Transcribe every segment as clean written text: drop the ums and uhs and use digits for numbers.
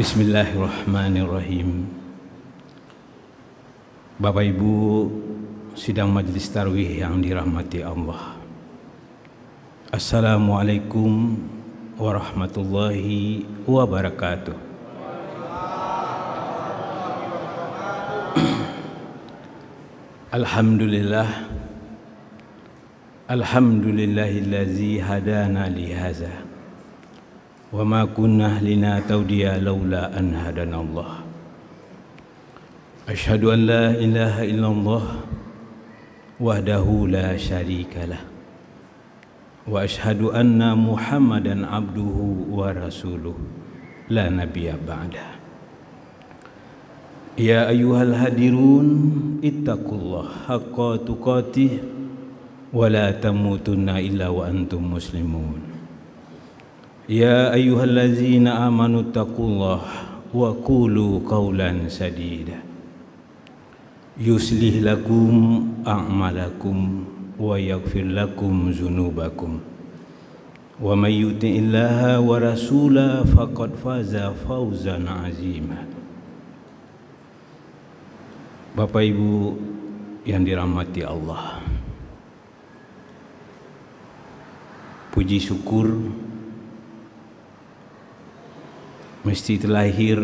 Bismillahirrahmanirrahim. Bapak Ibu sidang majelis tarwih yang dirahmati Allah, Assalamualaikum warahmatullahi wabarakatuh. Alhamdulillahillazi hadana lihaza wa ma kunna linahtadiya laula an hadanallah. Asyhadu an la ilaha illallah wahdahu la syarikalah wa asyhadu anna Muhammadan abduhu wa rasuluh la nabiyya ba'dah. Ya ayyuhal hadirun ittaqullah haqqa tuqatih wa la tamutunna illa wa antum muslimun. Ya ayyuhallazina amanu taqullah wa qulu qawlan sadida yuslih lakum a'malakum wa yaghfir lakum dzunubakum wa may yuti'illaha wa rasulahu faqad faza fawzan 'azima. Bapak Ibu yang dirahmati Allah, puji syukur mesti terlahir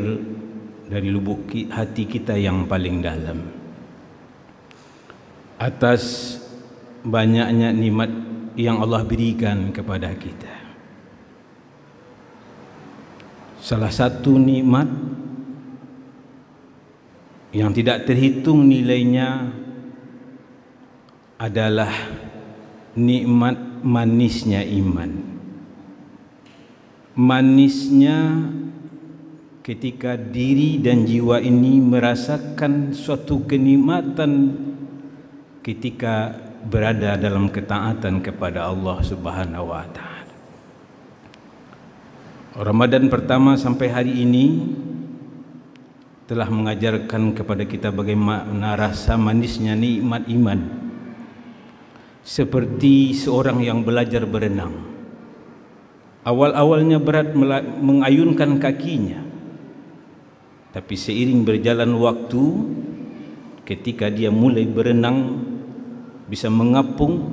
dari lubuk hati kita yang paling dalam atas banyaknya nikmat yang Allah berikan kepada kita. Salah satu nikmat yang tidak terhitung nilainya adalah nikmat manisnya iman. Manisnya ketika diri dan jiwa ini merasakan suatu kenikmatan ketika berada dalam ketaatan kepada Allah Subhanahu wa taala. Ramadan pertama sampai hari ini telah mengajarkan kepada kita bagaimana rasa manisnya nikmat iman. Seperti seorang yang belajar berenang. Awal-awalnya berat mengayunkan kakinya, tapi seiring berjalan waktu, ketika dia mulai berenang, bisa mengapung,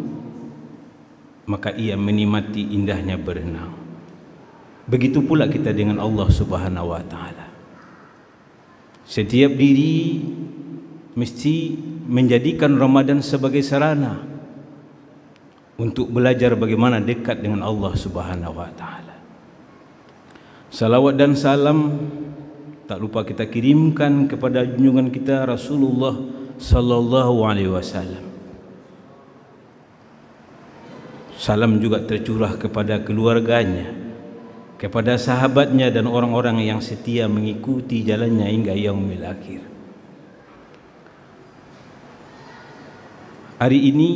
maka ia menikmati indahnya berenang. Begitu pula kita dengan Allah Subhanahu wa taala. Setiap diri mesti menjadikan Ramadan sebagai sarana untuk belajar bagaimana dekat dengan Allah Subhanahu wa taala. Salawat dan salam tak lupa kita kirimkan kepada junjungan kita Rasulullah sallallahu alaihi wasallam. Salam juga tercurah kepada keluarganya, kepada sahabatnya dan orang-orang yang setia mengikuti jalannya hingga yaumil akhir. Hari ini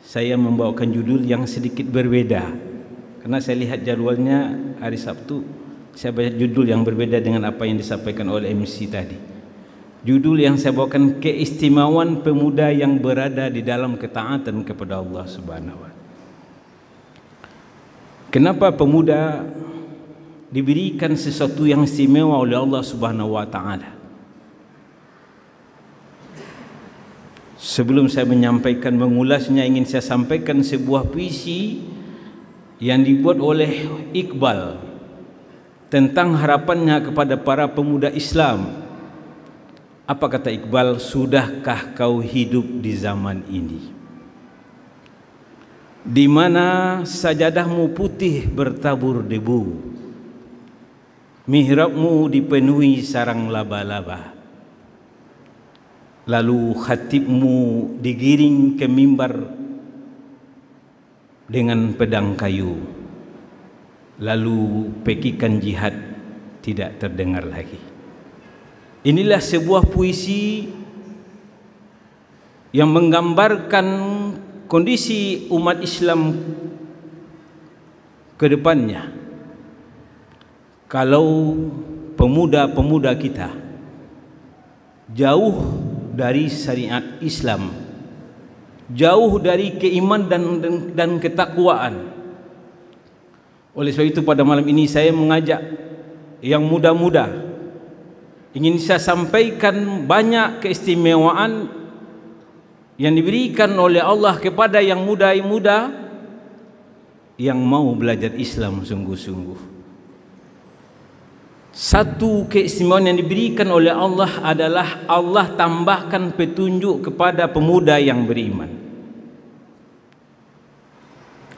saya membawakan judul yang sedikit berbeda, karena saya lihat jadwalnya hari Sabtu saya baca judul yang berbeda dengan apa yang disampaikan oleh MC tadi. Judul yang saya bawakan, keistimewaan pemuda yang berada di dalam ketaatan kepada Allah Subhanahu wa taala. Kenapa pemuda diberikan sesuatu yang istimewa oleh Allah Subhanahu wa taala? Sebelum saya menyampaikan mengulasnya, ingin saya sampaikan sebuah puisi yang dibuat oleh Iqbal tentang harapannya kepada para pemuda Islam. Apa kata Iqbal? Sudahkah kau hidup di zaman ini, di mana sajadahmu putih bertabur debu, mihrabmu dipenuhi sarang laba-laba, lalu khatibmu digiring ke mimbar dengan pedang kayu, lalu pekikan jihad tidak terdengar lagi. Inilah sebuah puisi yang menggambarkan kondisi umat Islam ke depannya. Kalau pemuda-pemuda kita jauh dari syariat Islam, jauh dari keimanan dan ketakwaan. Oleh sebab itu pada malam ini saya mengajak yang muda-muda, ingin saya sampaikan banyak keistimewaan yang diberikan oleh Allah kepada yang muda-muda yang mau belajar Islam sungguh-sungguh. Satu keistimewaan yang diberikan oleh Allah adalah Allah tambahkan petunjuk kepada pemuda yang beriman.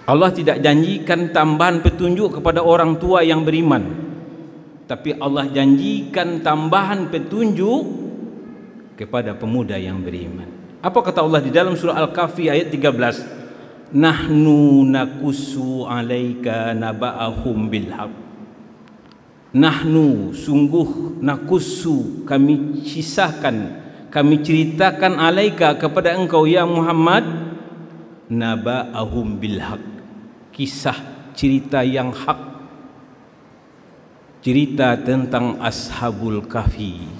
Allah tidak janjikan tambahan petunjuk kepada orang tua yang beriman, tapi Allah janjikan tambahan petunjuk kepada pemuda yang beriman. Apa kata Allah di dalam surah Al-Kahfi ayat 13? Nahnu nakussu 'alaika naba'ahum bil haqq. Nahnu, sungguh, nakussu, kami kisahkan, kami ceritakan, alaika, kepada engkau ya Muhammad, naba'ahum bil haqq, kisah cerita yang hak, cerita tentang Ashabul Kahfi,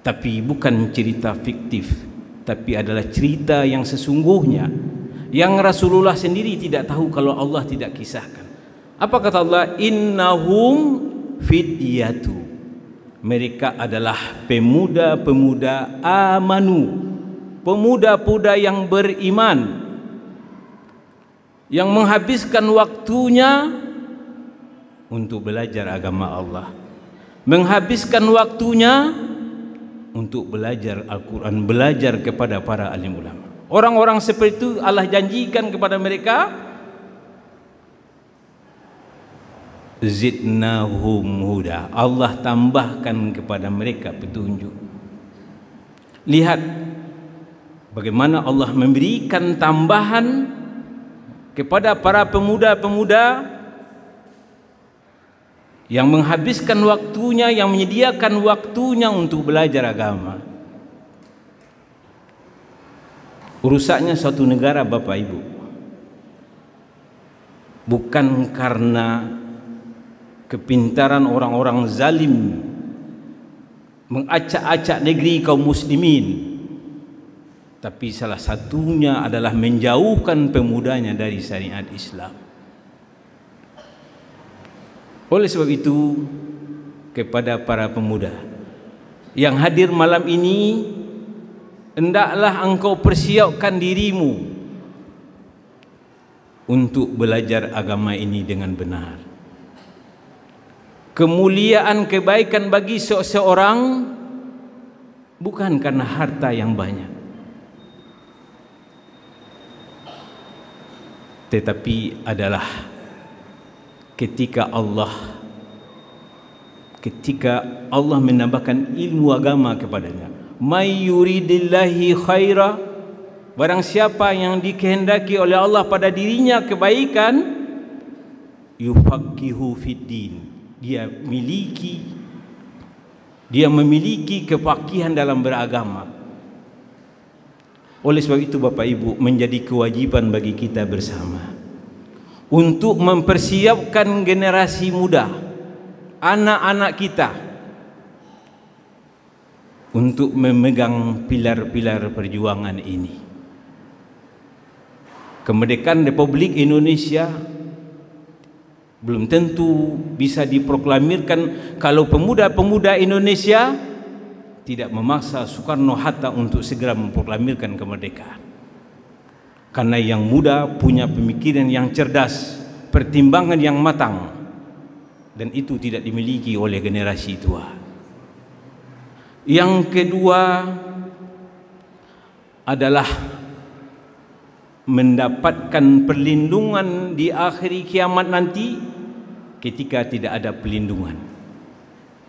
tapi bukan cerita fiktif, tapi adalah cerita yang sesungguhnya, yang Rasulullah sendiri tidak tahu kalau Allah tidak kisahkan. Apa kata Allah? Innahum fityatu, mereka adalah pemuda-pemuda amanu, pemuda-pemuda yang beriman, yang menghabiskan waktunya untuk belajar agama Allah, menghabiskan waktunya untuk belajar Al-Quran, belajar kepada para alim ulama. Orang-orang seperti itu Allah janjikan kepada mereka, zidnahum huda, Allah tambahkan kepada mereka petunjuk. Lihat bagaimana Allah memberikan tambahan kepada para pemuda-pemuda yang menghabiskan waktunya, yang menyediakan waktunya untuk belajar agama. Rusaknya suatu negara, Bapak Ibu, bukan karena kepintaran orang-orang zalim mengacak-acak negeri kaum muslimin, tapi salah satunya adalah menjauhkan pemudanya dari syariat Islam. Oleh sebab itu, kepada para pemuda yang hadir malam ini, hendaklah engkau persiapkan dirimu untuk belajar agama ini dengan benar. Kemuliaan, kebaikan bagi seseorang bukan karena harta yang banyak, tetapi adalah ketika Allah menambahkan ilmu agama kepadanya. May yuridillahi khaira, barang siapa yang dikehendaki oleh Allah pada dirinya kebaikan, yufaqihu fiddin, dia memiliki kefakihan dalam beragama. Oleh sebab itu Bapak Ibu, menjadi kewajiban bagi kita bersama untuk mempersiapkan generasi muda, anak-anak kita, untuk memegang pilar-pilar perjuangan ini. Kemerdekaan Republik Indonesia belum tentu bisa diproklamirkan kalau pemuda-pemuda Indonesia tidak memaksa Soekarno-Hatta untuk segera memproklamirkan kemerdekaan. Karena yang muda punya pemikiran yang cerdas, pertimbangan yang matang, dan itu tidak dimiliki oleh generasi tua. Yang kedua adalah mendapatkan perlindungan di akhir kiamat nanti ketika tidak ada perlindungan.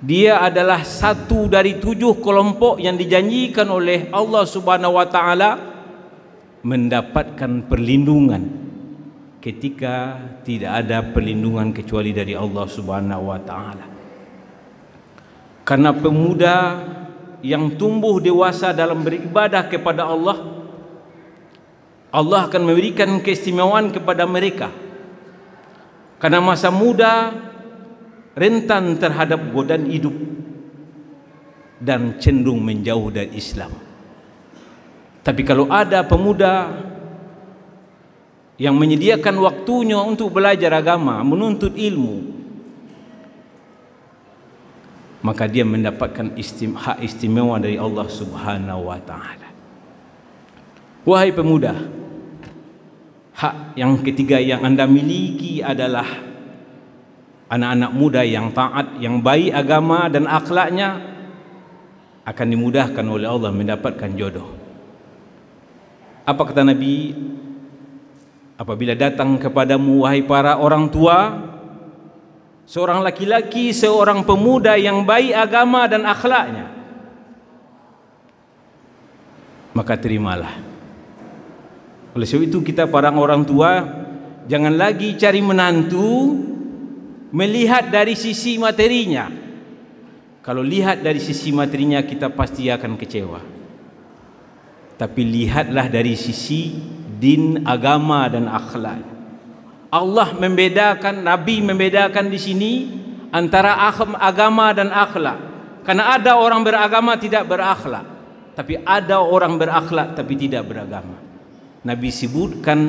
Dia adalah satu dari 7 kelompok yang dijanjikan oleh Allah Subhanahu wa taala mendapatkan perlindungan ketika tidak ada perlindungan kecuali dari Allah Subhanahu wa taala. Karena pemuda yang tumbuh dewasa dalam beribadah kepada Allah, Allah akan memberikan keistimewaan kepada mereka. Karena masa muda rentan terhadap godaan hidup dan cenderung menjauh dari Islam. Tapi kalau ada pemuda yang menyediakan waktunya untuk belajar agama, menuntut ilmu, maka dia mendapatkan hak istimewa dari Allah Subhanahu wa taala. Wahai pemuda, hak yang ketiga yang Anda miliki adalah anak-anak muda yang taat, yang baik agama dan akhlaknya akan dimudahkan oleh Allah mendapatkan jodoh. Apa kata Nabi? Apabila datang kepadamu wahai para orang tua, seorang laki-laki, seorang pemuda yang baik agama dan akhlaknya, maka terimalah. Oleh sebab itu kita para orang tua jangan lagi cari menantu melihat dari sisi materinya. Kalau lihat dari sisi materinya kita pasti akan kecewa. Tapi lihatlah dari sisi din, agama dan akhlak. Allah membedakan, Nabi membedakan di sini antara agama dan akhlak. Karena ada orang beragama tidak berakhlak, tapi ada orang berakhlak tapi tidak beragama. Nabi sebutkan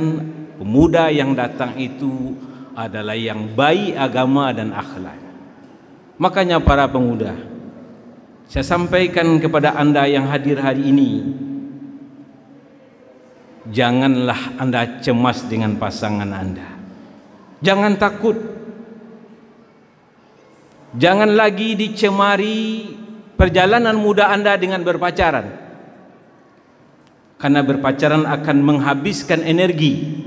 pemuda yang datang itu adalah yang baik agama dan akhlak. Makanya para pemuda, saya sampaikan kepada Anda yang hadir hari ini, janganlah Anda cemas dengan pasangan Anda. Jangan takut. Jangan lagi dicemari perjalanan muda Anda dengan berpacaran. Karena berpacaran akan menghabiskan energi,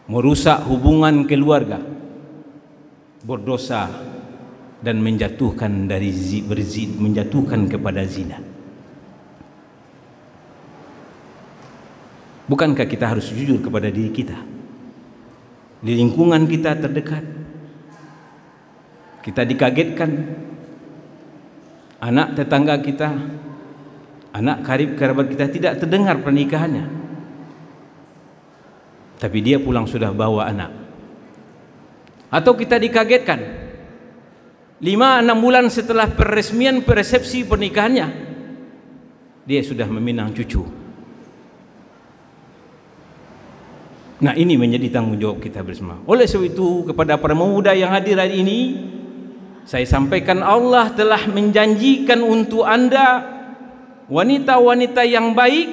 merusak hubungan keluarga, berdosa dan menjatuhkan menjatuhkan kepada zina. Bukankah kita harus jujur kepada diri kita? Di lingkungan kita terdekat, kita dikagetkan anak tetangga kita, anak karib kerabat kita tidak terdengar pernikahannya, tapi dia pulang sudah bawa anak. Atau kita dikagetkan 5-6 bulan setelah peresmian resepsi pernikahannya, dia sudah meminang cucu. Nah, ini menjadi tanggung jawab kita bersama. Oleh sebab itu kepada para pemuda yang hadir hari ini, saya sampaikan Allah telah menjanjikan untuk Anda wanita-wanita yang baik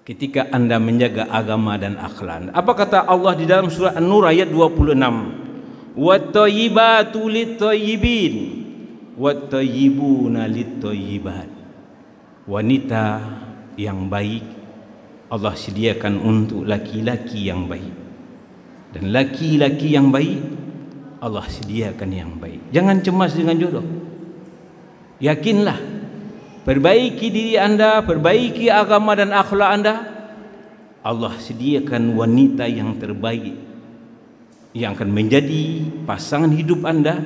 ketika Anda menjaga agama dan akhlak. Apa kata Allah di dalam surah An-Nur ayat 26? Wat-thayyibatu lit-thayyibin wat-thayyibuna lit-thayyibat. Wanita yang baik Allah sediakan untuk laki-laki yang baik, dan laki-laki yang baik Allah sediakan yang baik. Jangan cemas dengan jodoh. Yakinlah, perbaiki diri Anda, perbaiki agama dan akhlak Anda. Allah sediakan wanita yang terbaik yang akan menjadi pasangan hidup Anda,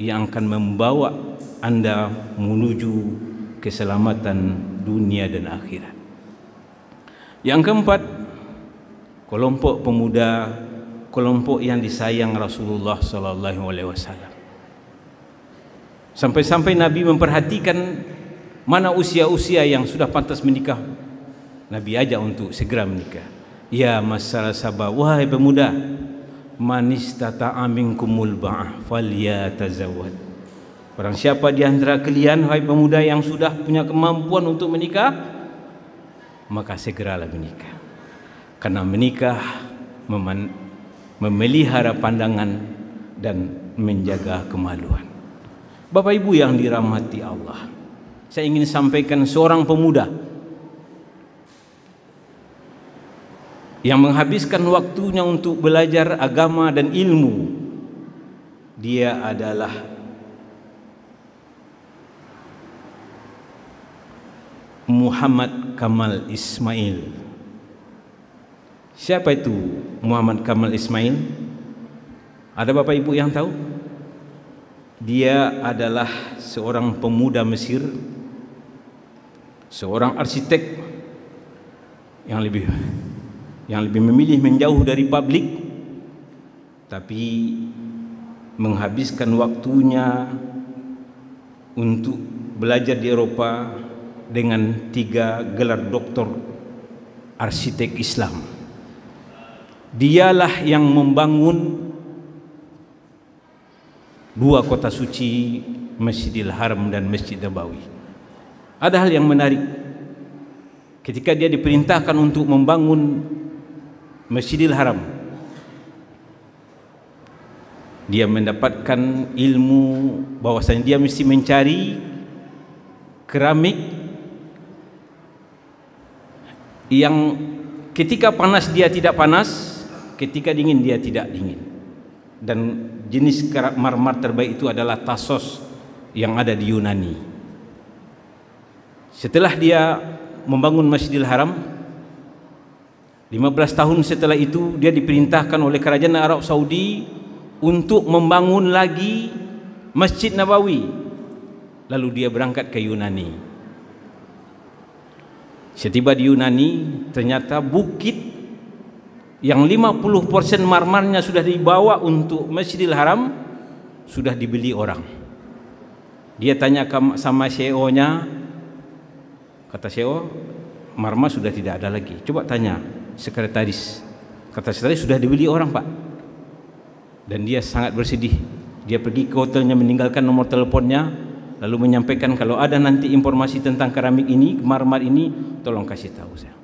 yang akan membawa Anda menuju keselamatan dunia dan akhirat. Yang keempat, kelompok pemuda, kelompok yang disayang Rasulullah sallallahu alaihi wasallam. Sampai-sampai Nabi memperhatikan mana usia-usia yang sudah pantas menikah. Nabi ajak untuk segera menikah. Ya masyarakat sabah, wahai pemuda, man istata'a minkumul ba'ah falyatazawwaj. Barang siapa di antara kalian wahai pemuda yang sudah punya kemampuan untuk menikah, maka segeralah menikah. Karena menikah memelihara pandangan dan menjaga kemaluan. Bapak Ibu yang dirahmati Allah, saya ingin sampaikan seorang pemuda yang menghabiskan waktunya untuk belajar agama dan ilmu. Dia adalah Muhammad Kamal Ismail. Siapa itu Muhammad Kamal Ismail? Ada Bapak Ibu yang tahu? Dia adalah seorang pemuda Mesir, seorang arsitek yang lebih memilih menjauh dari publik, tapi menghabiskan waktunya untuk belajar di Eropa dengan 3 gelar doktor arsitek Islam. Dialah yang membangun dua kota suci, Masjidil Haram dan Masjid Nabawi. Ada hal yang menarik. Ketika dia diperintahkan untuk membangun Masjidil Haram, dia mendapatkan ilmu bahwasanya dia mesti mencari keramik yang ketika panas dia tidak panas, ketika dingin dia tidak dingin. Dan jenis marmer terbaik itu adalah Tassos yang ada di Yunani. Setelah dia membangun Masjidil Haram, 15 tahun setelah itu dia diperintahkan oleh kerajaan Arab Saudi untuk membangun lagi Masjid Nabawi. Lalu dia berangkat ke Yunani. Setiba di Yunani, ternyata bukit yang 50% marmarnya sudah dibawa untuk Masjidil Haram sudah dibeli orang. Dia tanya sama CEO-nya, kata CEO, marmer sudah tidak ada lagi. Coba tanya sekretaris. Kata sekretaris, sudah dibeli orang, Pak. Dan dia sangat bersedih. Dia pergi ke hotelnya, meninggalkan nomor teleponnya, lalu menyampaikan kalau ada nanti informasi tentang keramik ini, marmer ini, tolong kasih tahu saya.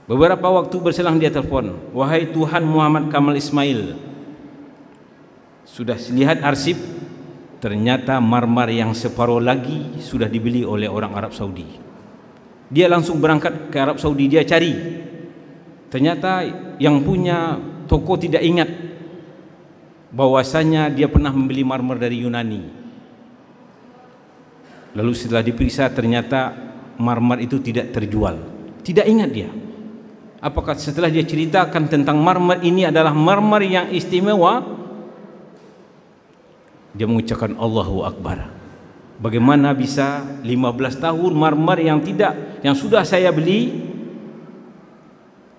Beberapa waktu berselang dia telepon, wahai Tuhan Muhammad Kamal Ismail, sudah lihat arsip, ternyata marmer yang separuh lagi sudah dibeli oleh orang Arab Saudi. Dia langsung berangkat ke Arab Saudi, dia cari. Ternyata yang punya toko tidak ingat bahwasanya dia pernah membeli marmer dari Yunani. Lalu setelah diperiksa ternyata marmer itu tidak terjual. Tidak ingat dia. Apakah setelah dia ceritakan tentang marmer ini adalah marmer yang istimewa, dia mengucapkan Allahu Akbar. Bagaimana bisa 15 tahun marmer yang sudah saya beli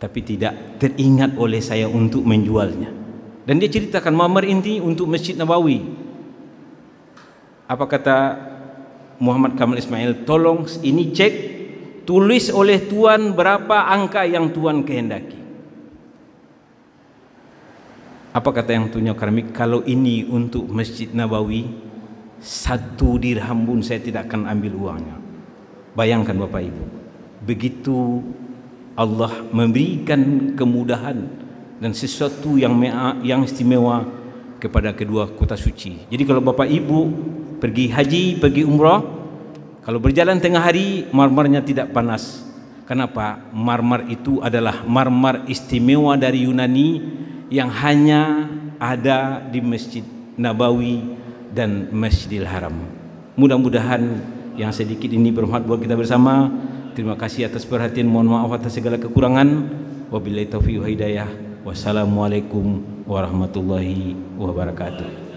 tapi tidak teringat oleh saya untuk menjualnya. Dan dia ceritakan marmer ini untuk Masjid Nabawi. Apa kata Muhammad Kamal Ismail? Tolong ini cek, tulis oleh Tuan berapa angka yang Tuan kehendaki. Apa kata yang punya keramik? Kalau ini untuk Masjid Nabawi, 1 dirham pun saya tidak akan ambil uangnya. Bayangkan Bapak Ibu, begitu Allah memberikan kemudahan dan sesuatu yang istimewa kepada kedua kota suci. Jadi kalau Bapak Ibu pergi haji, pergi umrah, kalau berjalan tengah hari, marmernya tidak panas. Kenapa? Marmer itu adalah marmer istimewa dari Yunani yang hanya ada di Masjid Nabawi dan Masjidil Haram. Mudah-mudahan yang sedikit ini bermanfaat buat kita bersama. Terima kasih atas perhatian, mohon maaf atas segala kekurangan. Wabillahi taufiq wa hidayah. Wassalamualaikum warahmatullahi wabarakatuh.